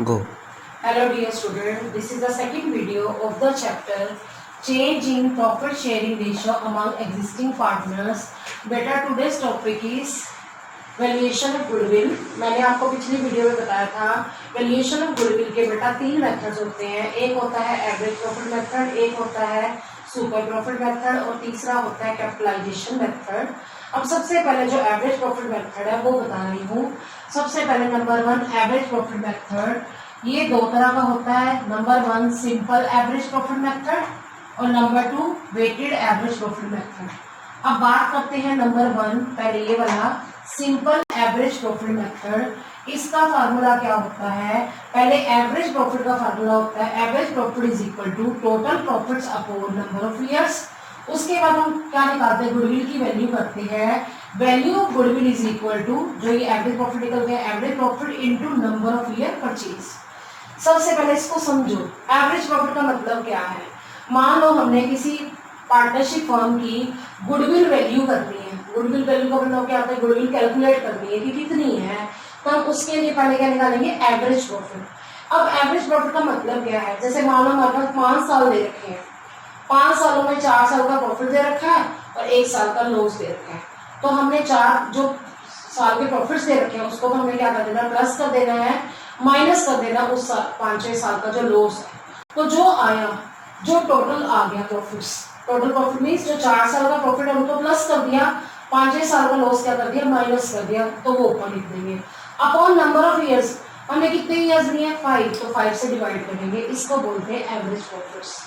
Go. Hello dear student, this is the second video of the chapter Change in Profit Sharing Ratio among Existing Partners. बेटा today's topic is valuation of goodwill. मैंने आपको पिछली video में बताया था valuation of goodwill के बेटा तीन मेथड्स होते हैं। एक होता है एवरेज प्रॉफिट मेथड, एक होता है सुपर प्रॉफिट मेथड और तीसरा होता है कैपिटलाइजेशन मेथड। अब सबसे पहले जो एवरेज प्रॉफिट मेथड है वो बता रही हूँ। सबसे पहले number one average profit method, ये दो तरह का होता है। Number one simple average profit method और number two weighted average profit method. अब बात करते हैं नंबर वन, पहले ये वाला सिंपल एवरेज प्रॉफिट मेथड। इसका फार्मूला क्या होता है? पहले एवरेज प्रॉफिट का फार्मूला होता है average profit is equal to total profits upon number of years. उसके बाद हम क्या निकालते हैं? गुडविल की वैल्यू करते हैं। Value of goodwill is equal to, जो ये एवरेज प्रॉफिट निकल गया, average profit into number of year purchase. सबसे पहले इसको समझो, एवरेज प्रॉफिट का मतलब क्या है। मान लो हमने किसी पार्टनरशिप फर्म की गुडविल वैल्यू करनी है। गुडविल वैल्यू का मतलब क्या होता है? गुडविल कैलकुलेट करनी है कि कितनी है, तो हम उसके लिए पहले क्या निकालेंगे? Average profit. अब एवरेज प्रॉफिट का मतलब क्या है? जैसे मान लो हमारे पास 5 साल दे रखे हैं, 5 सालों में 4 साल का प्रॉफिट दे रखा है और 1 साल का लॉस दे रखा है। तो हमने 4 जो साल के प्रॉफिट्स दे रखे हैं उसको तो हमें क्या कर देना? प्लस कर देना है, माइनस कर देना उस 5-6 साल का जो लॉस है। तो जो आया, जो टोटल आ गया प्रॉफिट्स, टोटल प्रॉफिट मीन्स जो 4 साल का प्रॉफिट है उनको प्लस कर दिया, 5-6 साल का लॉस क्या कर दिया? माइनस कर दिया, तो वो ऊपर लिख देंगे। अपॉन नंबर ऑफ ईयर्स, हमें कितने ईयर्स दिए हैं? 5, तो 5 से डिवाइड करेंगे। इसको बोलते हैं एवरेज प्रॉफिट्स।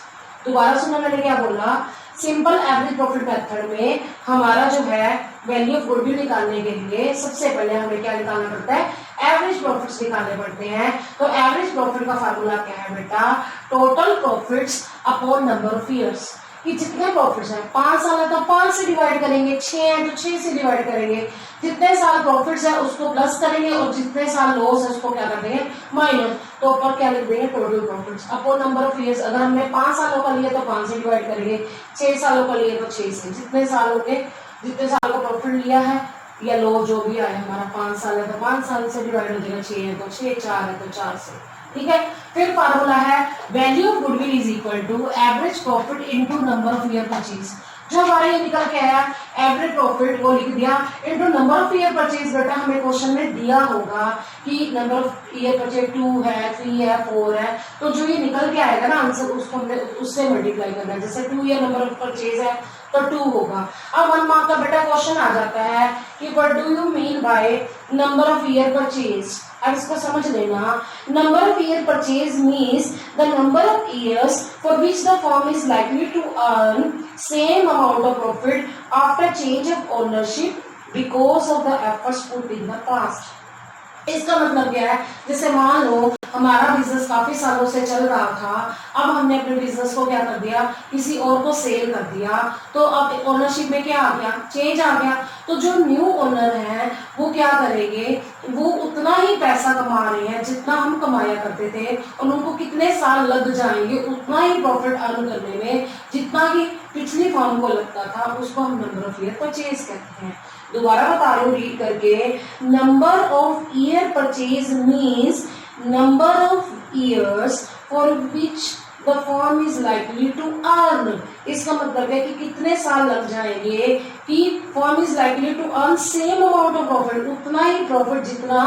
दोबारा सुना मैंने क्या बोला? सिंपल एवरेज प्रॉफिट मेथड में हमारा जो है वैल्यू ऑफ गुडविल निकालने के लिए सबसे पहले हमें क्या निकालना पड़ता है? एवरेज प्रॉफिट्स निकालने पड़ते हैं। तो एवरेज प्रॉफिट का फार्मूला क्या है बेटा? Total profits upon number of years. कि जितने प्रॉफिट्स हैं, 5 साल है तो 5 से डिवाइड करेंगे, 6 है तो 6 से डिवाइड करेंगे। जितने साल प्रॉफिट्स है उसको प्लस करेंगे और जितने साल लॉस है उसको क्या कर देंगे? माइनस। तो ऊपर क्या लिख देंगे? Total profits upon number of years. अगर हमने 5 सालों का लिया तो 5 से डिवाइड करेंगे, 6 सालों का लिया तो 6 से। जितने सालों के, जितने साल का प्रॉफिट लिया है या लॉस जो भी आया हमारा, 5 साल है तो 5 साल से डिवाइड हो जाएगा, 6 है तो 6, 4 है तो 4 से। ठीक है। फिर फार्मूला है value of goodwill is equal to average profit into number of year purchase. जो हमारे ये निकल के आया एवरेज प्रॉफिट वो लिख दिया into number of year purchase. बेटा हमें क्वेश्चन में दिया होगा कि नंबर ऑफ ईयर परचेज 2 है, 3 है, 4 है, तो जो ये निकल के आएगा ना आंसर, उसको हमने उससे मल्टीप्लाई करना है। जैसे 2 ईयर नंबर ऑफ परचेज है तो 2 होगा। अब 1 मार्क का बेटा क्वेश्चन आ जाता है कि what do you mean by number of year purchase. अब इसको समझ लेना। Number of year purchase means the number of years for which the firm is likely to earn same amount of profit after change of ownership because of the efforts put in the past. इसका मतलब क्या है? जैसे मान लो हमारा business काफी सालों से चल रहा था, अब हमने अपने बिजनेस को क्या कर दिया? किसी और को सेल कर दिया, तो अब ओनरशिप में क्या आ गया? चेंज आ गया। तो जो न्यू ओनर है वो क्या करेंगे? वो उतना ही पैसा कमा रहे हैं जितना हम कमाया करते थे, और उनको कितने साल लग जाएंगे उतना ही प्रॉफिट अर्न करने में जितना कि पिछली फर्म को लगता था। उसको हम नंबर ऑफ ईयर परचेज कहते हैं। दोबारा बता रही हूँ रीड करके। Number of year purchase means number of years for which the firm is likely to earn। इसका मतलब है कि कितने साल लग जाएंगे कि firm is likely to earn same amount of profit, उतना ही प्रॉफिट जितना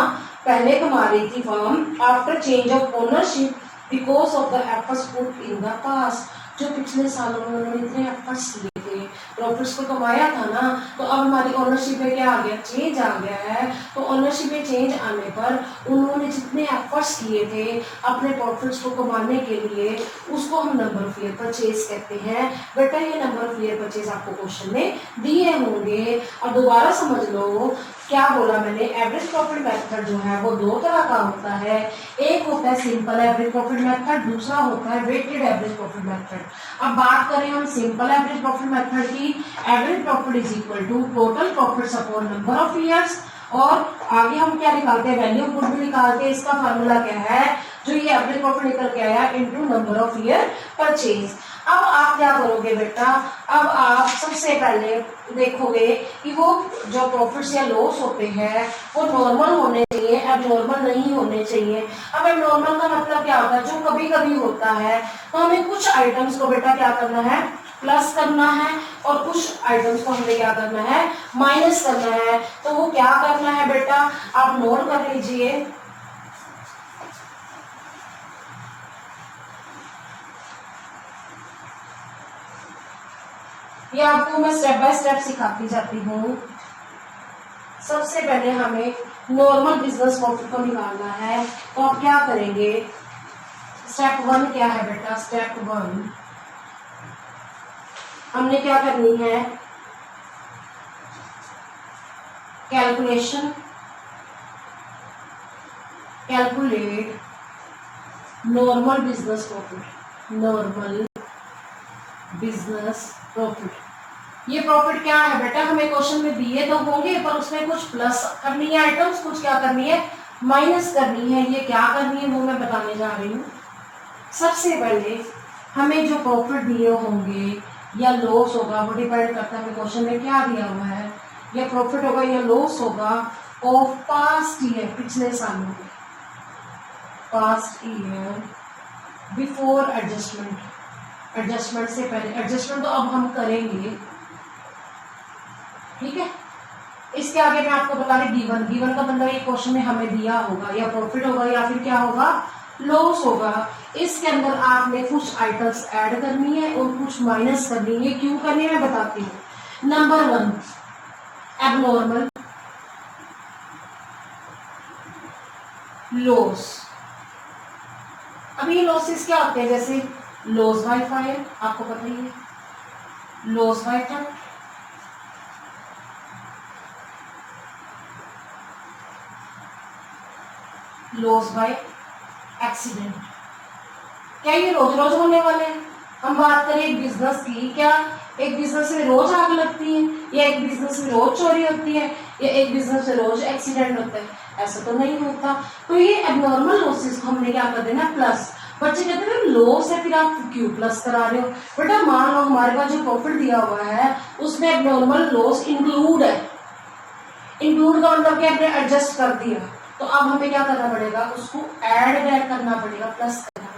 पहले कमा रही थी firm after change of ownership because of the efforts put in the past. जो पिछले सालों में उन्होंने इतने एफर्ट्स किए थे, प्रॉफिट्स को कमाया था ना, तो अब हमारी ओनरशिप में क्या आ गया? चेंज आ गया है। तो ओनरशिप में चेंज आने पर उन्होंने जितने एफर्ट्स किए थे अपने प्रॉफिट्स को कमाने के लिए, उसको हम नंबर ऑफ ईयर परचेज कहते हैं। बेटा ये नंबर ऑफ ईयर परचेज आपको क्वेश्चन में दिए होंगे। अब दोबारा समझ लो क्या बोला मैंने। एवरेज प्रॉफिट मेथड जो है वो 2 तरह का होता है। एक होता है सिंपल एवरेज प्रॉफिट मेथड, दूसरा होता है वेटेड एवरेज प्रॉफिट मेथड। अब बात करें हम सिंपल एवरेज प्रॉफिट मेथड की। Average profit is equal to total profits upon number of years, और आगे हम क्या निकालते हैं? वैल्यू ऑफ गुडविल निकालते हैं। इसका फार्मूला क्या है? जो ये एवरेज प्रॉफिट निकल के आया into number of year purchase. अब आप क्या करोगे बेटा, अब आप सबसे पहले देखोगे कि वो जो प्रॉफिट्स या लॉस होते हैं वो नॉर्मल होने चाहिए, एबनॉर्मल नहीं होने चाहिए। अब एबनॉर्मल का मतलब क्या होता है, जो कभी कभी होता है, तो हमें कुछ आइटम्स को बेटा क्या करना है, प्लस करना है, और कुछ आइटम्स को हमें क्या करना है, माइनस करना है। तो वो क्या करना है बेटा, आप नोट कर लीजिए। ये आपको मैं स्टेप बाय स्टेप सिखाती जाती हूँ। सबसे पहले हमें नॉर्मल बिजनेस प्रॉफिट को निकालना है, तो आप क्या करेंगे, स्टेप 1 क्या है बेटा, स्टेप 1 हमने क्या करनी है, calculate normal business profit, normal business profit. ये प्रॉफिट क्या है बेटा, हमें क्वेश्चन में दिए तो होंगे, पर उसमें कुछ प्लस करनी है आइटम्स, कुछ क्या करनी है, माइनस करनी है। ये क्या करनी है वो मैं बताने जा रही हूँ। सबसे पहले हमें जो प्रॉफिट दिए होंगे या लॉस होगा, वो डिपेंड करता है क्वेश्चन में क्या दिया हुआ है, या प्रॉफिट होगा या लॉस होगा ऑफ पास्ट ईयर, पिछले सालों में, past year before adjustment, adjustment से पहले। एडजस्टमेंट तो अब हम करेंगे, ठीक है। इसके आगे मैं आपको बता रही, गिवन का मतलब ये क्वेश्चन में हमें दिया होगा, या प्रॉफिट होगा या फिर क्या होगा, लॉस होगा। इसके अंदर आपने कुछ आइटम्स ऐड करनी है और कुछ माइनस करनी है। क्यों करनी है मैं बताती हूँ। Number 1 abnormal loss. अब ये लॉसेस क्या होते हैं, जैसे लॉस बाय फायर, आपको पता ही है, loss by theft, loss by accident. क्या ये रोज रोज होने वाले हैं? हम बात करें एक बिजनेस की, क्या एक बिजनेस में रोज आग लगती है, या एक बिजनेस में रोज चोरी होती है, या एक बिजनेस में रोज एक्सीडेंट होता है? ऐसा तो नहीं होता। तो ये एबनॉर्मल लॉसेस को हमने क्या कर देना, प्लस। बच्चे कहते हैं लॉस है, फिर आप क्यों प्लस करा रहे हो? बेटा मान लो हमारे पास जो प्रॉफिट दिया हुआ है उसमें एबनॉर्मल लॉस इंक्लूड है। इंक्लूड का मतलब क्या, आपने एडजस्ट कर दिया, तो अब हमें क्या करना पड़ेगा, उसको ऐड बैक करना पड़ेगा, प्लस करना पड़ेगा।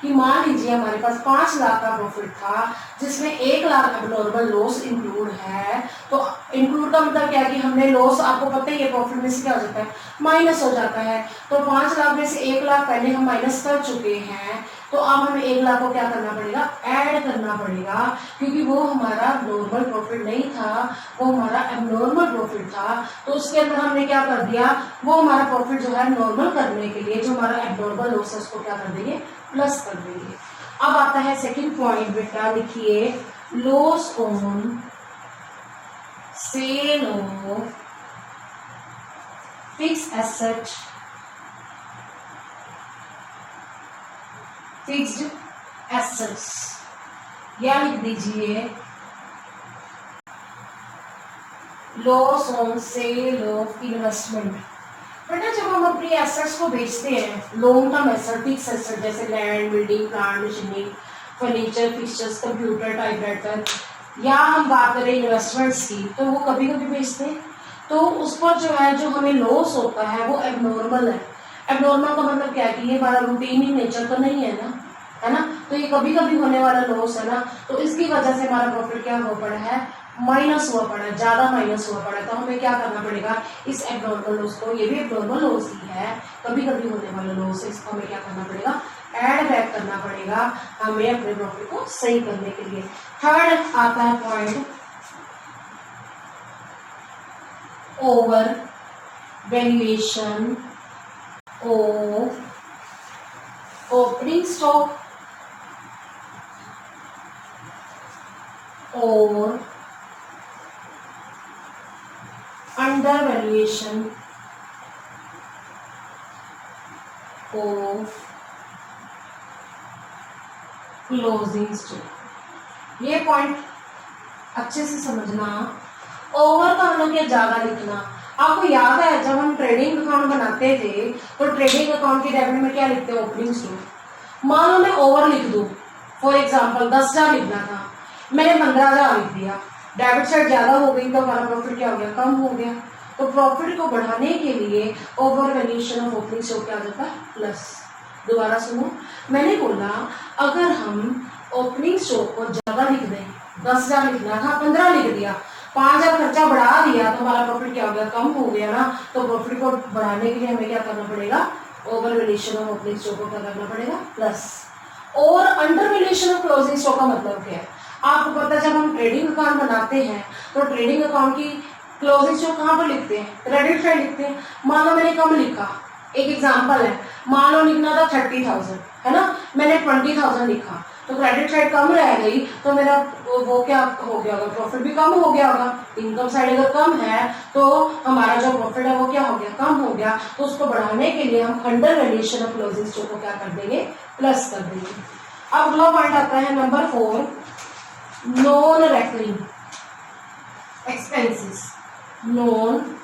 कि मान लीजिए हमारे पास 5 लाख का प्रॉफिट था, जिसमें 1 लाख एबनॉर्मल लॉस इंक्लूड है। तो इंक्लूड का मतलब क्या है कि हमने लॉस, आपको पता ही है प्रॉफिट में से क्या हो जाता है, माइनस हो जाता है। तो 5 लाख में से 1 लाख पहले हम माइनस कर चुके हैं, तो अब हमें 1 लाख को क्या करना पड़ेगा, ऐड करना पड़ेगा, क्योंकि वो हमारा नॉर्मल प्रॉफिट नहीं था, वो हमारा एबनॉर्मल प्रॉफिट था। तो उसके अंदर हमने क्या कर दिया, वो हमारा प्रॉफिट जो है नॉर्मल करने के लिए जो हमारा एबनॉर्मल लॉस है उसको क्या कर देंगे, प्लस कर देंगे। अब आता है सेकंड पॉइंट, बेटा लिखिए, loss on sale of fix asset, fixed assets, या लिख दीजिए loss on sale of investment. बेटा जब हम अपनी एसेट्स को बेचते हैं, long term asset, fix asset, जैसे land, building, plant, machinery, furniture, fixtures, computer, typewriter, या हम बात करें इन्वेस्टमेंट्स की, तो वो कभी कभी बेचते हैं, तो उस पर जो है जो हमें लॉस होता है वो एबनॉर्मल है। एबनॉर्मल का मतलब क्या है कि ये हमारा रूटीन ही नेचर तो नहीं है ना, है ना, तो ये कभी कभी होने वाला लॉस है ना, तो इसकी वजह से हमारा प्रॉफिट क्या हुआ पड़ा है, माइनस हुआ पड़ा है, ज्यादा माइनस हुआ पड़ा है। तो हमें क्या करना पड़ेगा, इस एबनॉर्मल लॉस को, ये भी एबनॉर्मल लॉस ही है, कभी कभी होने वाला लॉस है, इसको हमें क्या करना पड़ेगा, ऐड बैक करना पड़ेगा, हमें अपने प्रॉफिट को सही करने के लिए। थर्ड आता है point, over valuation of opening stock और under valuation of closing stock. ये पॉइंट अच्छे से समझना। ओवर का मतलब क्या, ज्यादा लिखना, आपको याद है जब हम ट्रेडिंग अकाउंट बनाते थे तो ट्रेडिंग अकाउंट की डेबिट में क्या लिखते हैं, ओपनिंग स्टॉक। मान लो मैं ओवर लिख दूं, फॉर एग्जांपल 10,000 लिखना था, मैंने 15,000 लिख दिया, डेबिट साइड ज्यादा हो गई तो हमारा प्रॉफिट क्या हो गया, कम हो गया। तो प्रॉफिट को बढ़ाने के लिए over valuation of opening stock क्या आ जाता है, प्लस। दोबारा सुनो, मैंने बोला अगर हम ओपनिंग स्टॉक को ज्यादा लिख दें, 10,000 लिखना था 15 लिख दिया, 5,000 खर्चा बढ़ा दिया तो हमारा प्रॉफिट क्या हो गया, कम हो गया ना। तो प्रॉफिट को बढ़ाने के लिए हमें क्या करना पड़ेगा, over valuation of opening stock को क्या करना पड़ेगा, प्लस। और under valuation of closing stock का मतलब क्या है, आपको पता है जब हम ट्रेडिंग अकाउंट बनाते हैं तो ट्रेडिंग अकाउंट की क्लोजिंग स्टॉक कहाँ पर लिखते हैं, क्रेडिट साइड लिखते हैं। मान लो मैंने कम लिखा, एक एग्जांपल है, मान लो लिखना था 30,000 है ना, मैंने 20,000 लिखा तो क्रेडिट साइड कम रह गई तो मेरा वो क्या हो गया होगा, प्रॉफिट भी कम हो गया होगा। इनकम साइड अगर कम है तो हमारा जो प्रॉफिट है वो क्या हो गया, कम हो गया। तो उसको बढ़ाने के लिए हम under valuation of closing stock को क्या कर देंगे, प्लस कर देंगे। अब अगला पॉइंट आता है number 4, non recurring expenses. Non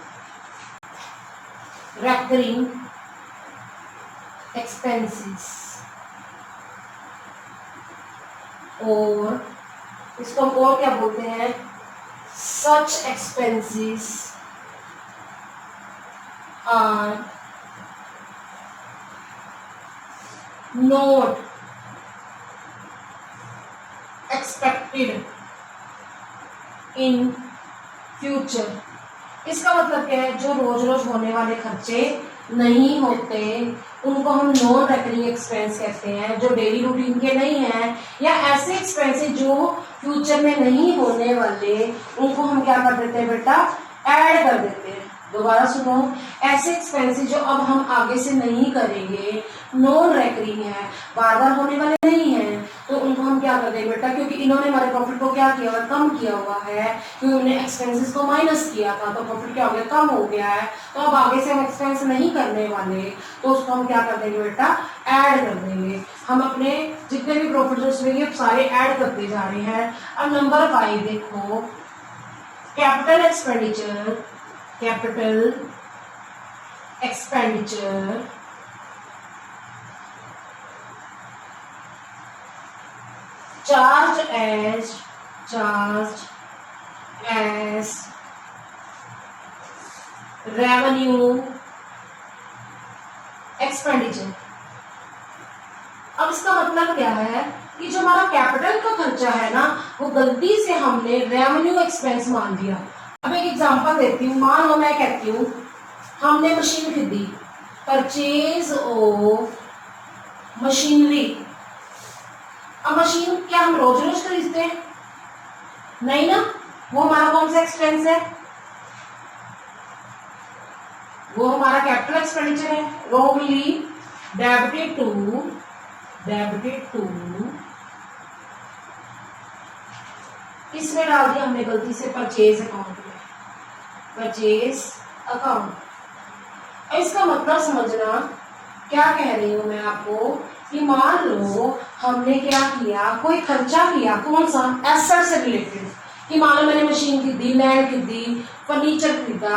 recurring expenses, और इसको हम और क्या बोलते हैं, such expenses are not expected in future. इसका मतलब क्या है, जो रोज रोज होने वाले खर्चे नहीं होते उनको हम नॉन रेकरिंग एक्सपेंस कहते हैं, जो डेली रूटीन के नहीं हैं, या ऐसे एक्सपेंसेस जो फ्यूचर में नहीं होने वाले उनको हम क्या कर देते हैं बेटा, ऐड कर देते हैं। दोबारा सुनो, ऐसे एक्सपेंसेस जो अब हम आगे से नहीं करेंगे, नॉन रेकरिंग है, बार बार होने वाले नहीं है, तो उनको हम क्या कर देंगे बेटा, क्योंकि इन्होंने हमारे प्रॉफिट को क्या किया हुआ, कम किया हुआ है, क्योंकि उन्होंने एक्सपेंसेस को माइनस किया था तो प्रॉफिट क्या हो गया, कम हो गया है। तो अब आगे से हम एक्सपेंस नहीं करने वाले तो उसको हम क्या कर देंगे बेटा, ऐड कर देंगे। हम अपने जितने भी प्रॉफिट उसमें सारे ऐड करते जा रहे हैं। अब नंबर 5 देखो, capital expenditure. Capital expenditure charged as revenue expenditure। अब इसका मतलब क्या है कि जो हमारा कैपिटल का खर्चा है ना, वो गलती से हमने रेवेन्यू एक्सपेंस मान दिया। अब एक एग्जांपल देती हूँ, मान लो मैं कहती हूँ हमने मशीन खरीदी, परचेज ऑफ मशीनरी। अब मशीन क्या हम रोज रोज खरीदते हैं, नहीं ना, वो हमारा कौन सा एक्सपेंस है, वो हमारा कैपिटल एक्सपेंडिचर है। रॉन्गली डेबिटेड टू इसमें डाल दिया हमने गलती से परचेज अकाउंट में, परचेज अकाउंट। इसका मतलब समझना, क्या कह रही हूं मैं आपको कि मान लो हमने क्या किया, कोई खर्चा किया, कौन सा, एसेट से रिलेटेड, कि मान लो मैंने मशीन खरीदी, लैंड खरीदी, फर्नीचर खरीदा,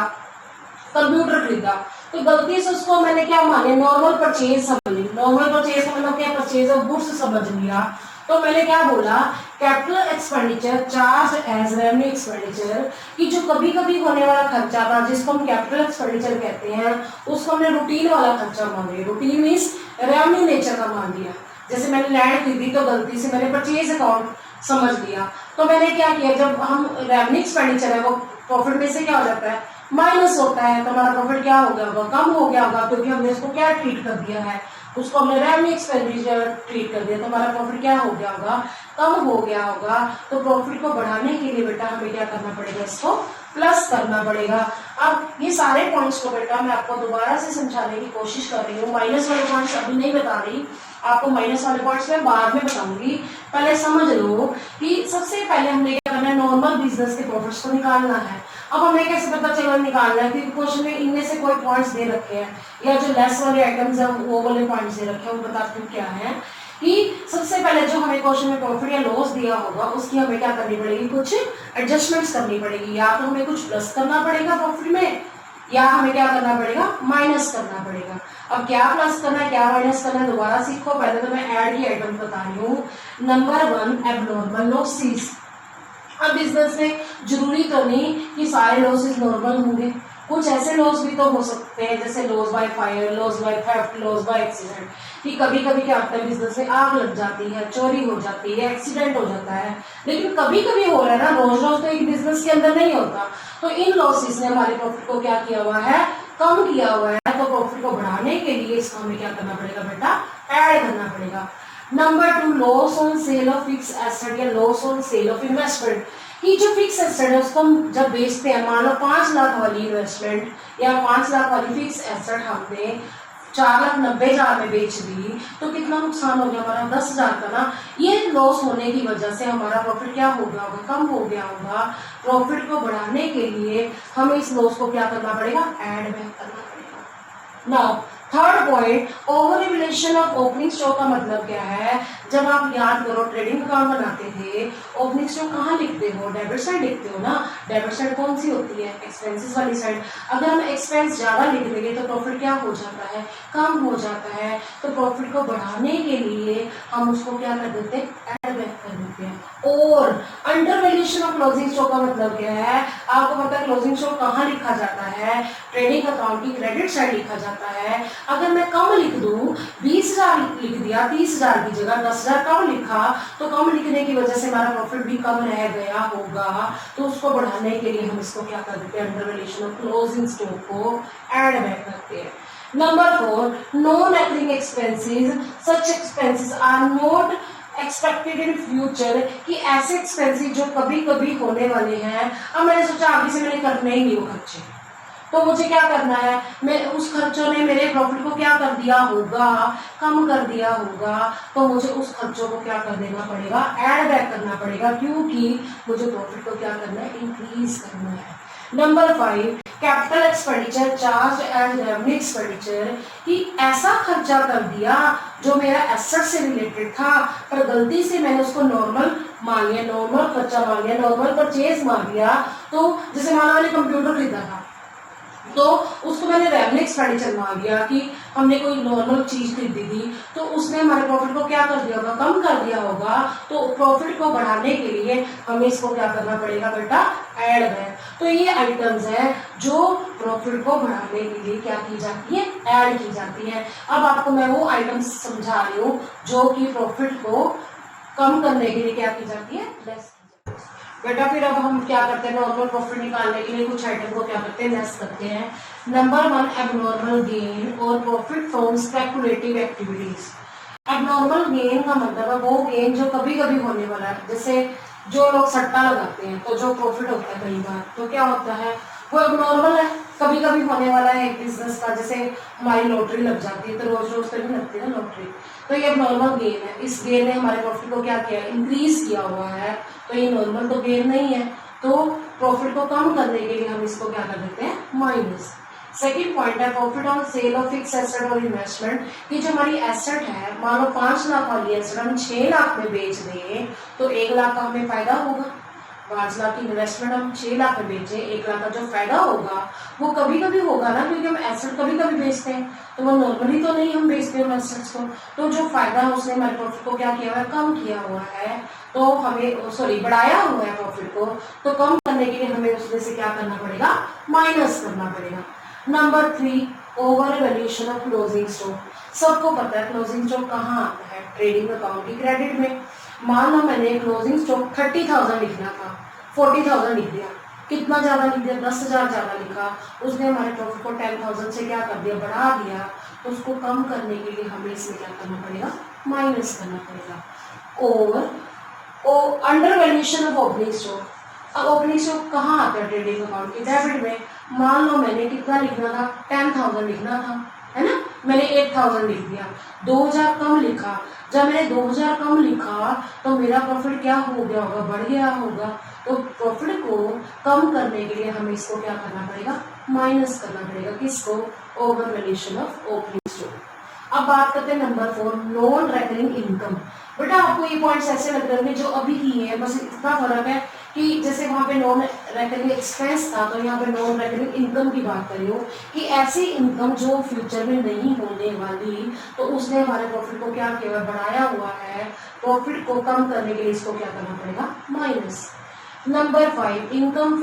कंप्यूटर खरीदा, तो गलती से उसको मैंने क्या माने, नॉर्मल परचेज समझ ली। नॉर्मल परचेज मतलब क्या, परचेज ऑफ गुड्स समझ लिया। तो मैंने क्या बोला, capital expenditure charge as revenue expenditure, कि जो कभी कभी होने वाला खर्चा था जिसको हम कैपिटल एक्सपेंडिचर कहते हैं, उसको हमने रूटीन वाला खर्चा मान लिया। रूटीन मीन्स रेवेन्यू नेचर का मान लिया। जैसे मैंने लैंड खरीदी तो गलती से मैंने परचेज अकाउंट समझ लिया, तो मैंने क्या किया, जब हम रेवेन्यू एक्सपेंडिचर है वो प्रॉफिट में से क्या हो जाता है, माइनस होता है, तो हमारा प्रॉफिट क्या हो गया होगा, कम हो गया होगा, क्योंकि हमने इसको क्या ट्रीट कर दिया है, उसको हमने रेवेन्यू एक्सपेंडिचर ट्रीट कर दिया, तो हमारा प्रॉफिट क्या हो गया होगा, कम हो गया होगा। तो प्रॉफिट को बढ़ाने के लिए बेटा हमें क्या करना पड़ेगा, इसको प्लस करना पड़ेगा। अब ये सारे पॉइंट्स को बेटा मैं आपको दोबारा से समझाने की कोशिश कर रही हूँ। माइनस वाले पॉइंट्स अभी नहीं बता रही आपको, माइनस वाले पॉइंट्स मैं बाद में बताऊंगी। पहले समझ लो कि सबसे पहले हमने क्या करना है, नॉर्मल बिजनेस के प्रॉफिट्स को निकालना है। अब हमें कैसे पता चला निकालना है, क्योंकि क्वेश्चन में इनमें से कोई पॉइंट्स दे रखे हैं, या जो लेस वाले आइटम्स है वो वाले पॉइंट्स दे रखे हैं, वो बताते हैं क्या है। कि सबसे पहले जो हमें क्वेश्चन में प्रॉफिट या लॉस दिया होगा उसकी हमें क्या करनी पड़ेगी, कुछ एडजस्टमेंट्स करनी पड़ेगी। या तो हमें कुछ प्लस करना पड़ेगा प्रॉफिट में, या हमें क्या करना पड़ेगा, माइनस करना पड़ेगा। अब क्या प्लस करना है क्या माइनस करना है दोबारा सीखो। पहले तो मैं ऐड की आइटम बता रही हूँ। Number 1 abnormal losses. अब बिजनेस में जरूरी तो नहीं कि सारे लॉसेस नॉर्मल होंगे, कुछ ऐसे लॉस भी तो हो सकते हैं जैसे loss by fire, loss by theft, loss by accident, कि कभी कभी क्या होता है बिजनेस में आग लग जाती है, चोरी हो जाती है, एक्सीडेंट हो जाता है, लेकिन कभी कभी हो रहा है ना, रोज रोज तो एक बिजनेस के अंदर नहीं होता। तो इन लॉसेस ने हमारे प्रॉफिट को क्या किया हुआ है, कम किया हुआ है। तो प्रॉफिट को बढ़ाने के लिए इसको हमें क्या करना पड़ेगा बेटा, ऐड करना पड़ेगा। Number 2 loss on sale of fix asset या loss on sale of investment. कि जो फिक्स एसेट है उसको हम जब बेचते हैं, मान लो 5 लाख वाली इन्वेस्टमेंट या 5 लाख वाली फिक्स एसेट हमने 4,90,000 में बेच दी, तो कितना नुकसान हो गया हमारा, 10,000 का ना। ये लॉस होने की वजह से हमारा प्रॉफिट क्या हो गया होगा, कम हो गया होगा। प्रॉफिट को बढ़ाने के लिए हमें इस लॉस को क्या करना पड़ेगा, ऐड बैक करना पड़ेगा। Now third point, over revelation of opening stock का मतलब क्या है। जब आप याद करो ट्रेडिंग अकाउंट बनाते थे, ओपनिंग स्टॉक कहाँ लिखते हो, डेबिट साइड लिखते हो ना। डेबिट साइड कौन सी होती है, एक्सपेंसेस वाली साइड। अगर हम एक्सपेंस ज्यादा लिख देंगे तो प्रॉफिट क्या हो जाता है, कम हो जाता है। तो प्रॉफिट को बढ़ाने के लिए हम उसको क्या कर देते हैं, ऐड बैक कर देते हैं। और under valuation of closing stock का मतलब क्या है, आपको पता है क्लोजिंग स्टॉक कहाँ लिखा जाता है, ट्रेडिंग अकाउंट की क्रेडिट साइड लिखा जाता है। अगर मैं कम लिख दूं, 20,000 लिख दिया, 30,000 की जगह 10,000 कम लिखा, तो कम लिखने की वजह से हमारा प्रॉफिट भी कम रह गया होगा। तो उसको बढ़ाने के लिए हम इसको क्या कर देते हैं, under valuation of closing stock को ऐड बैक करते हैं। Number 4 non recurring expenses, such expenses are not expected in future, कि ऐसे एक्सपेंसेस जो कभी कभी होने वाले हैं। अब मैंने सोचा आगे से मैंने करने ही नहीं वो खर्चे, तो मुझे क्या करना है, मैं उस खर्चों ने मेरे प्रॉफिट को क्या कर दिया होगा, कम कर दिया होगा। तो मुझे उस खर्चों को क्या कर देना पड़ेगा, ऐड बैक करना पड़ेगा, क्योंकि मुझे प्रॉफिट को क्या करना है, इंक्रीज करना है। Number 5 capital expenditure charge and revenue expenditure, कि ऐसा खर्चा कर दिया जो मेरा एसेट से रिलेटेड था, पर गलती से मैंने उसको नॉर्मल मान लिया, नॉर्मल खर्चा मान लिया, नॉर्मल परचेज मान लिया। तो जैसे माना मैंने कंप्यूटर खरीदा था, तो उसको मैंने रेवेन्यू एक्सपेंडिचर मान लिया कि हमने कोई नॉर्मल चीज खरीदी थी, तो उसने हमारे प्रॉफिट को क्या कर दिया होगा, कम कर दिया होगा। तो प्रॉफिट को बढ़ाने के लिए हमें इसको क्या करना पड़ेगा बेटा, ऐड बैक। तो ये आइटम्स हैं जो प्रॉफिट को बढ़ाने के लिए क्या की जाती है, ऐड की जाती है। अब आपको मैं वो आइटम्स समझा रही हूँ जो कि प्रॉफिट को कम करने के लिए क्या की जाती है, लेस बेटा। फिर अब हम क्या करते हैं, नॉर्मल प्रॉफिट निकालने के लिए कुछ आइटम को क्या करते हैं, लेस करते हैं। नंबर 1 एबनॉर्मल गेन और profit from speculative activities. Abnormal gain का मतलब है वो गेन जो कभी कभी होने वाला है, जैसे जो लोग सट्टा लगाते हैं तो जो प्रॉफिट होता है कई बार, तो क्या होता है वो एबनॉर्मल है, कभी कभी होने वाला है एक बिजनेस का। जैसे हमारी लॉटरी लग जाती है, तो रोज रोज तो नहीं लगती है लॉटरी, तो ये नॉर्मल गेन है। इस गेन ने हमारे प्रॉफिट को क्या किया, इंक्रीज किया हुआ है, तो ये नॉर्मल तो गेन नहीं है। तो प्रॉफिट को कम करने के लिए हम इसको क्या कर देते हैं, माइनस। सेकेंड पॉइंट है profit on sale of fix asset और इन्वेस्टमेंट, कि जो हमारी एसेट है, मान लो 5 लाख वाली एसेट हम 6 लाख में बेच दें, तो 1 लाख का हमें फायदा होगा। 5 लाख की इन्वेस्टमेंट हम 6 लाख में बेचे, 1 लाख का जो फायदा होगा वो कभी कभी होगा ना, क्योंकि हम एसेट कभी कभी बेचते हैं, तो वो नॉर्मली तो नहीं हम बेचते हैं एसेट्स को। तो जो फायदा है उसने हमारे प्रॉफिट को क्या किया हुआ है, कम किया हुआ है। तो हमें बढ़ाया हुआ है प्रॉफिट को, तो कम करने के लिए हमें उसमें से क्या करना पड़ेगा, माइनस करना पड़ेगा। Number 3 over valuation of closing stock. सबको पता है क्लोजिंग स्टॉक कहाँ आता है, ट्रेडिंग अकाउंट की क्रेडिट में। मान लो मैंने क्लोजिंग स्टॉक 30,000 लिखना था, 40,000 लिख दिया, कितना ज्यादा लिख दिया, 10,000 ज्यादा लिखा, उसने हमारे प्रॉफिट को 10,000 से क्या कर दिया, बढ़ा दिया। तो उसको कम करने के लिए हमें इसमें क्या करना पड़ेगा, माइनस करना पड़ेगा। और under valuation of opening stock. अब ओपनिंग स्टॉक कहाँ आता है, ट्रेडिंग अकाउंट की डेबिट में। मान लो मैंने कितना लिखना था, 10,000 लिखना था, है ना, मैंने 8,000 लिख दिया, 2,000 कम लिखा। जब मैंने 2,000 कम लिखा तो मेरा प्रॉफिट क्या हो गया होगा, बढ़ गया होगा। तो प्रॉफिट को कम करने के लिए हमें इसको क्या करना पड़ेगा, माइनस करना पड़ेगा। किसको, over valuation of opening stock. अब बात करते हैं नंबर 4 नॉन रेकरिंग इनकम। बेटा आपको ये पॉइंट्स ऐसे लग रहे होंगे जो अभी की है, बस इतना फर्क है कि जैसे वहाँ पे नॉन रेकरिंग एक्सपेंस था तो यहाँ पे नॉन रेकरिंग इनकम की बात करी हो कि ऐसी इनकम जो फ्यूचर में नहीं होने वाली, तो उसने हमारे प्रॉफिट को क्या किया, बढ़ाया हुआ है। प्रॉफिट को कम करने के लिए इसको क्या करना पड़ेगा, minus. Number 5, income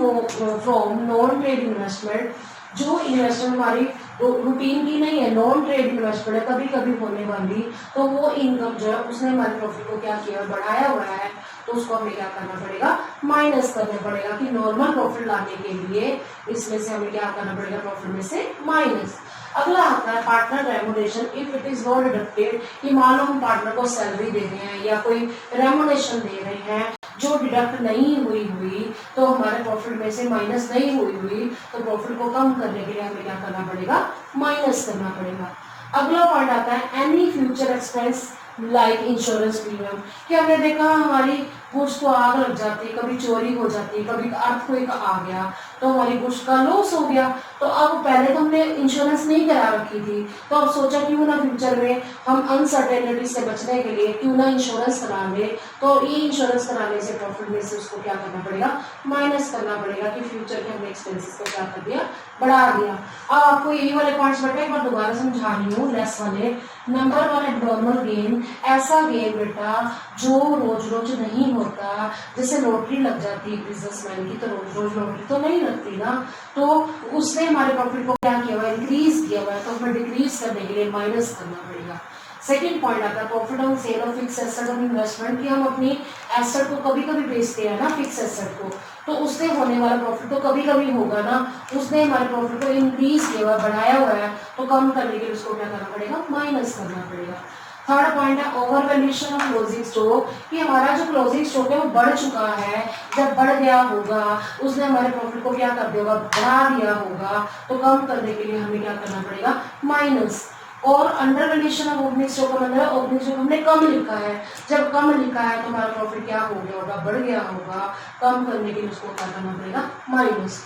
from non trade investment. जो इन्वेस्टमेंट हमारी रूटीन की नहीं है, नॉन ट्रेड इन्वेस्टमेंट है, कभी कभी होने वाली, तो वो इनकम जो है उसने हमारे प्रॉफिट को क्या किया, बढ़ाया हुआ है, तो उसको हमें क्या करना पड़ेगा, माइनस करना पड़ेगा। कि नॉर्मल प्रॉफिट लाने के लिए इसमें से हमें क्या करना पड़ेगा, प्रॉफिट में से माइनस। अगला आता है partner remuneration if it is not deducted. कि मान लो हम पार्टनर को सैलरी दे रहे हैं या कोई रेमुनेशन दे रहे हैं जो डिडक्ट नहीं हुई, तो हमारे प्रॉफिट में से माइनस नहीं हुई, तो प्रॉफिट को कम करने के लिए हमें क्या करना पड़ेगा, माइनस करना पड़ेगा। अगला पॉइंट आता है any future expense like insurance premium. कि हमने देखा हमारी गुड्स को आग लग जाती, कभी चोरी हो जाती, कभी अर्थक्वेक आ गया, तो हमारी गुड्स का लॉस हो गया। तो अब पहले तो हमने इंश्योरेंस नहीं करा रखी थी, तो अब सोचा क्यों ना फ्यूचर में हम अनसर्टेनिटी से बचने के लिए क्यों ना इंश्योरेंस करा ले। तो ये इंश्योरेंस कराने से प्रॉफिट में से उसको क्या करना पड़ेगा, माइनस करना पड़ेगा। कि फ्यूचर के हमने एक्सपेंसेस को क्या कर दिया, बढ़ा दिया। अब आपको यही वाले पॉइंट्स बेटा एक बार दोबारा समझा रही हूँ लेस वाले। नंबर 1 एब्नॉर्मल गेन, ऐसा गेन बेटा जो रोज रोज नहीं होता। जैसे लॉटरी लग जाती है बिजनेसमैन की, तो रोज रोज लॉटरी तो नहीं लगती ना, तो उसने हमारे प्रॉफिट को क्या किया हुआ है, इंक्रीज किया हुआ है, तो हमें डिक्रीज करने के लिए माइनस करना पड़ेगा। सेकेंड पॉइंट आता है profit on sale of fix asset of investment. कि हम अपनी एसेट को कभी कभी बेचते हैं ना, फिक्स एसेट को, तो उससे होने वाला प्रॉफिट तो कभी कभी होगा ना, उसने हमारे प्रॉफिट को इंक्रीज किया हुआ, बढ़ाया हुआ है, तो कम करने के लिए उसको क्या करना पड़ेगा, माइनस करना पड़ेगा। थर्ड पॉइंट है over valuation of closing stock. कि हमारा जो क्लोजिंग स्टॉक है वो बढ़ चुका है, जब बढ़ गया होगा उसने हमारे प्रॉफिट को क्या कर दिया होगा, बढ़ा दिया होगा, तो कम करने के लिए हमें क्या करना पड़ेगा, माइनस। और under valuation of opening stock का मतलब ओपनिंग स्टॉक हमने कम लिखा है, जब कम लिखा है तो हमारा प्रॉफिट क्या हो गया होगा, बढ़ गया होगा, कम करने के लिए उसको क्या करना पड़ेगा, माइनस।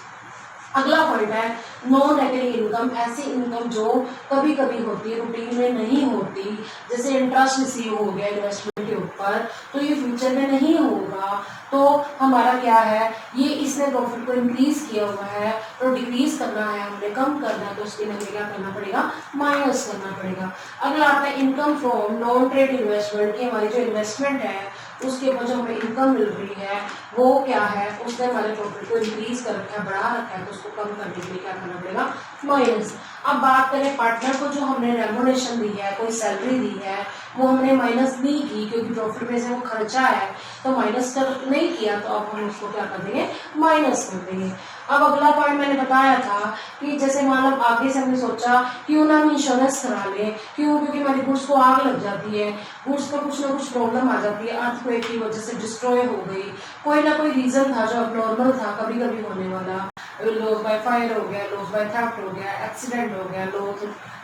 अगला पॉइंट है नॉन रेकरिंग इनकम, ऐसी इनकम जो कभी कभी होती है, रूटीन में नहीं होती। जैसे इंटरेस्ट रिसीव हो गया इन्वेस्टमेंट के ऊपर, तो ये फ्यूचर में नहीं होगा, तो हमारा क्या है, ये इसने प्रॉफिट को इंक्रीज किया हुआ है, तो डिक्रीज करना है हमने, कम करना है, तो उसके लिए हमें क्या करना पड़ेगा, माइनस करना पड़ेगा। अगला आता है income from non trade investment. की हमारी जो इन्वेस्टमेंट है उसके ऊपर जो हमें इनकम मिल रही है वो क्या है, उसने हमारे प्रॉफिट को इंक्रीज कर रखा है, बढ़ा रखा है, तो उसको कम करने के लिए क्या करना पड़ेगा, माइनस। अब बात करें पार्टनर को जो हमने रेमुनेशन दी है, कोई सैलरी दी है, वो हमने माइनस नहीं की क्योंकि प्रॉफिट में से वो खर्चा है, तो माइनस कर नहीं किया, तो अब हम उसको क्या कर देंगे, माइनस कर देंगे। अब अगला पॉइंट मैंने बताया था कि जैसे मान लो आगे से हमने सोचा क्यों ना हम इंश्योरेंस करा लें, क्यों, क्योंकि हमारी गुड्स को आग लग जाती है, गुड्स का कुछ ना कुछ प्रॉब्लम आ जाती है, अर्थक्वेक की वजह से डिस्ट्रॉय हो गई, कोई ना कोई रीजन था जो अबनॉर्मल था, कभी कभी होने वाला, लॉस बाय फायर हो गया, लॉस बाय थेफ्ट हो गया, एक्सीडेंट हो गया,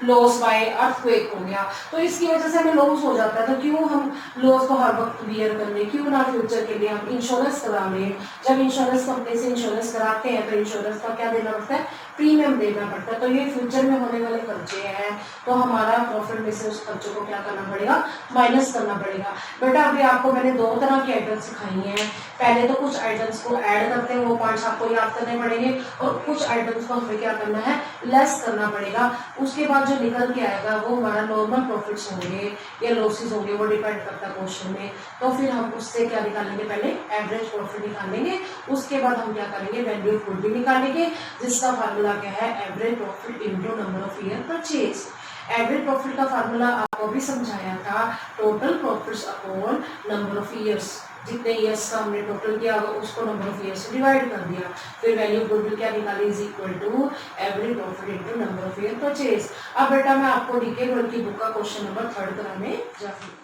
लॉस बाय अर्थक्वेक हो गया, तो इसकी वजह से हमें लॉस हो जाता है, तो क्यों हम लॉस को हर वक्त बियर कर ले, क्यों ना फ्यूचर के लिए हम इंश्योरेंस करा लें। जब इंश्योरेंस कंपनी से इंश्योरेंस कराते हैं तो इंश्योरेंस का क्या देना पड़ता है, प्रीमियम देना पड़ता है, तो ये फ्यूचर में होने वाले खर्चे हैं, तो हमारा प्रॉफिट में से उस खर्चे को क्या करना पड़ेगा, माइनस करना पड़ेगा। बेटा अभी आपको मैंने दो तरह की आइटम्स सिखाई हैं, पहले तो कुछ आइटम्स को ऐड करते हैं, वो पॉइंट्स आपको याद करने पड़ेंगे, और कुछ आइटम्स को हमें क्या करना है, लेस करना पड़ेगा। उसके बाद जो निकल के आएगा वो हमारा नॉर्मल प्रॉफिट्स होंगे या लॉसेस होंगे, वो डिपेंड करता है क्वेश्चन में, तो फिर हम उससे क्या निकालेंगे, पहले एवरेज प्रॉफिट निकालेंगे, उसके बाद हम क्या करेंगे, वैल्यू ऑफ गुड भी निकालेंगे, जिसका फार्मूला क्या है, average profit into number of year purchase. Average profit का फार्मूला आपको भी समझाया था, total profits upon number of years, जितने ईयर्स का हमने टोटल किया होगा उसको नंबर ऑफ ईयर्स से डिवाइड कर दिया, फिर वैल्यू ऑफ गुडविल क्या निकाली, is equal to average profit into number of year purchase. अब बेटा मैं आपको डीके गोल्ड की बुक का क्वेश्चन नंबर 3 कराने जा रही हूँ।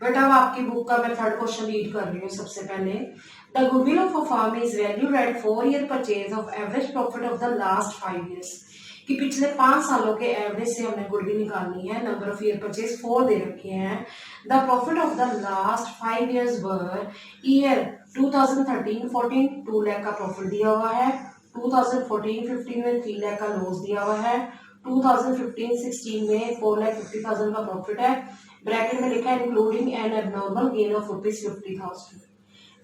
बेटा अब आपकी बुक का मैं 3rd क्वेश्चन रीड कर रही हूँ। सबसे पहले, the goodwill of a firm is valued at 4 year purchase of average profit of the last 5 years. कि पिछले 5 सालों के एवरेज से हमने गुडविल निकालनी है, नंबर ऑफ ईयर परचेज 4 दे रखे हैं। The profit of the last 5 years were year 2013-14 2 lakh का प्रॉफिट दिया हुआ है, 2014-15 में 3 लाख का लॉस दिया हुआ है, 2015-16 में 4,50,000 का प्रॉफिट है, ब्रैकेट में लिखा है including N abnormal gain of ₹50,000।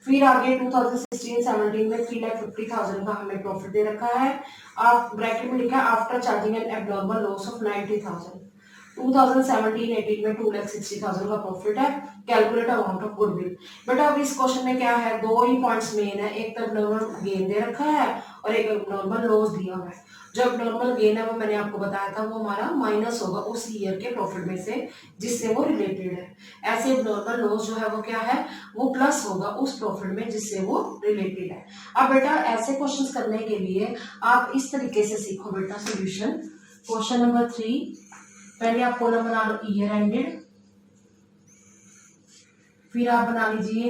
फिर आगे 2016-17 में 3,50,000 का हमें प्रॉफिट दे रखा है। आप ब्रैकेट में लिखा है after charging N abnormal loss of 90,000। 2017-18 में 2,60,000 का प्रॉफिट है। Calculate amount of goodwill. बेटा अब इस क्वेश्चन में क्या है, दो ही पॉइंट्स मेन है, एक तो एबनॉर्मल गेन दे रखा है और एक एबनॉर्मल लॉस दिया हुआ है। जो एबनॉर्मल गेन है वो मैंने आपको बताया था, वो हमारा माइनस होगा उस ईयर के प्रॉफिट में से जिससे वो रिलेटेड है। ऐसे एबनॉर्मल लॉस जो है वो क्या है, वो प्लस होगा उस प्रॉफिट में जिससे वो रिलेटेड है। अब बेटा ऐसे क्वेश्चंस करने के लिए आप इस तरीके से सीखो बेटा सॉल्यूशन। क्वेश्चन नंबर 3, पहले आप कॉलम बना लो ईयर एंडेड, फिर आप बना लीजिए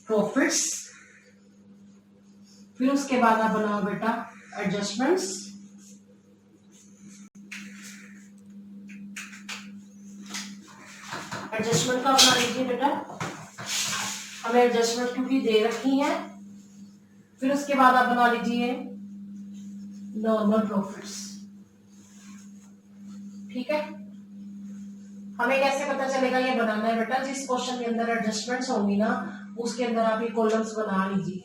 प्रॉफिट्स, फिर उसके बाद आप बनाओ बेटा एडजस्टमेंट्स, एडजस्टमेंट का बना लीजिए बेटा, हमें एडजस्टमेंट क्योंकि दे रखी है। फिर उसके बाद आप बना लीजिए नॉर्मल प्रॉफिट्स। ठीक है, हमें कैसे पता चलेगा ये बनाना है बेटा, जिस क्वेश्चन के अंदर एडजस्टमेंट्स होंगी ना उसके अंदर आप ये कॉलम्स बना लीजिए।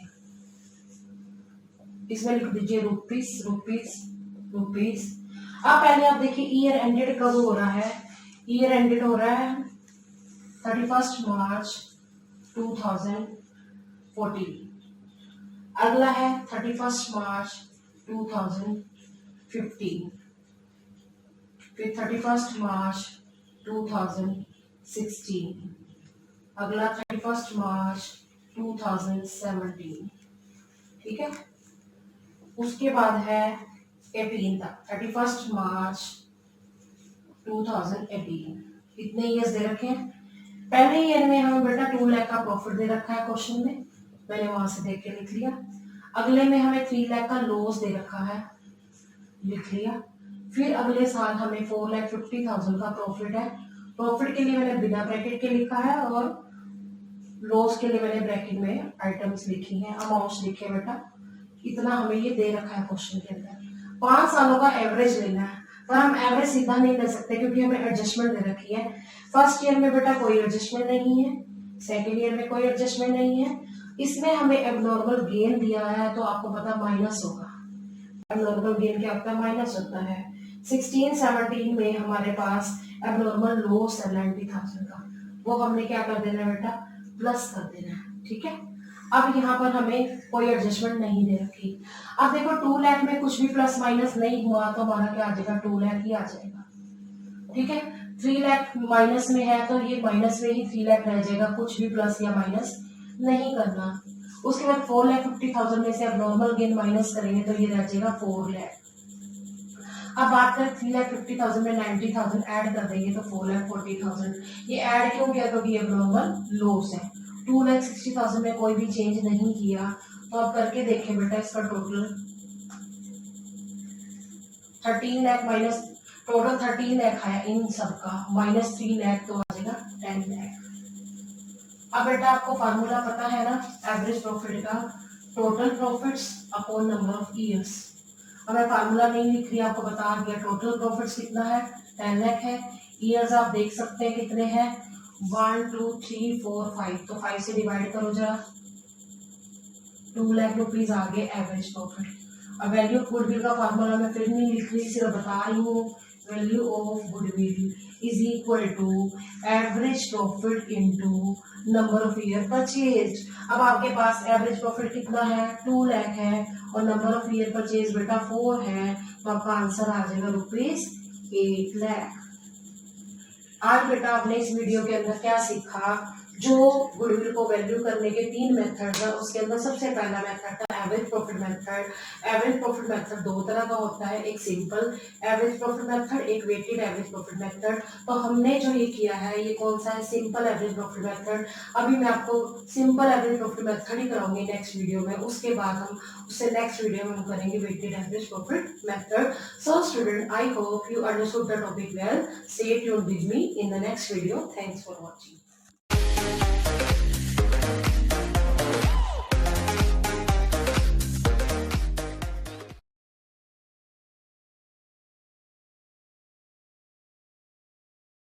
इसमें लिख दीजिए रुपीस रुपीस रुपीस। अब पहले आप देखिए ईयर एंडेड कब हो रहा है, ईयर एंडेड हो रहा है 31 मार्च 2014। अगला है 31 मार्च 2015, फिर 31 मार्च 2016, अगला 31 मार्च 2017। ठीक है, उसके बाद है 18 तक, 31 मार्च 2018। इतने ईयर्स दे रखे हैं। पहले ईयर में हमें बेटा 2 लाख का प्रॉफिट दे रखा है क्वेश्चन में, मैंने वहां से देख के लिख लिया। अगले में हमें 3 लाख का लॉस दे रखा है, लिख लिया। फिर अगले साल हमें 4,50,000 का प्रॉफिट है। प्रॉफिट के लिए मैंने बिना ब्रैकेट के लिखा है और लॉस के लिए मैंने ब्रैकेट में आइटम्स लिखी हैं, अमाउंट्स लिखे बेटा। इतना हमें ये दे रखा है क्वेश्चन के अंदर। 5 सालों का एवरेज लेना है, पर हम एवरेज सीधा नहीं ले सकते क्योंकि हमें एडजस्टमेंट दे रखी है। फर्स्ट ईयर में बेटा कोई एडजस्टमेंट नहीं है, सेकेंड ईयर में कोई एडजस्टमेंट नहीं है। इसमें हमें एबनॉर्मल गेन दिया है तो आपको पता माइनस होगा। एबनॉर्मल गेन क्या होता है, माइनस होता है। 16-17 में हमारे पास एबनॉर्मल लॉस है 90,000 का, वो हमने क्या कर देना है बेटा, प्लस कर देना है। ठीक है, अब यहाँ पर हमें कोई एडजस्टमेंट नहीं दे रखी। अब देखो 2 लाख में कुछ भी प्लस माइनस नहीं हुआ तो हमारा क्या आ जाएगा, 2 लाख ही आ जाएगा। ठीक है, 3 लाख माइनस में है तो ये माइनस में ही 3 लाख रह जाएगा, कुछ भी प्लस या माइनस नहीं करना। उसके बाद 4,50,000 में से अब नॉर्मल गेन माइनस करेंगे तो ये रह जाएगा 4 लाख। अब बात करें 3,50,000 में 90,000 ऐड कर देंगे तो 4,40,000। ये ऐड क्यों किया, क्योंकि ये नॉर्मल लॉस है। 2,60,000 में कोई भी चेंज नहीं किया तो अब करके देखें बेटा, इसका total 13 lakh minus, total 13 lakh आया इन सबका, माइनस 3 लाख तो आ जाएगा 10 लाख। अब बेटा आपको फार्मूला पता है ना एवरेज प्रॉफिट का, total profits upon number of years. अब मैं फार्मूला नहीं लिख रही, आपको बता दिया टोटल प्रॉफिट्स कितना है, 10 लाख है। ईयर्स आप देख सकते हैं कितने हैं, 1 2 3 4 5, तो 5 से डिवाइड करो जरा, 2 लाख रुपीज आ गए एवरेज प्रॉफिट। अब वैल्यू ऑफ गुडविल का फार्मूला मैं फिर नहीं लिख रही, सिर्फ बता रही हूँ, value of goodwill is equal to average profit into number of year purchase. अब आपके पास एवरेज प्रॉफिट कितना है, 2 लाख है और नंबर ऑफ ईयर परचेज बेटा 4 है, तो आपका आंसर आ जाएगा ₹8 लाख। आज बेटा आपने इस वीडियो के अंदर क्या सीखा, जो गुडविल को वैल्यू करने के 3 मेथड है, उसके अंदर सबसे पहला मेथड था average profit method. Average profit method 2 तरह का होता है, एक सिंपल एवरेज प्रॉफिट मेथड, एक वेटेड एवरेज प्रॉफिट मेथड। तो हमने जो ये किया है ये कौन सा है, सिंपल एवरेज प्रॉफिट मेथड। अभी मैं आपको सिंपल एवरेज प्रॉफिट मेथड ही कराऊंगी नेक्स्ट वीडियो में, उसके बाद हम उससे नेक्स्ट वीडियो में हम करेंगे weighted average profit method. So student, I hope you understood the topic well. Stay tuned with me in the next video. Thanks for watching.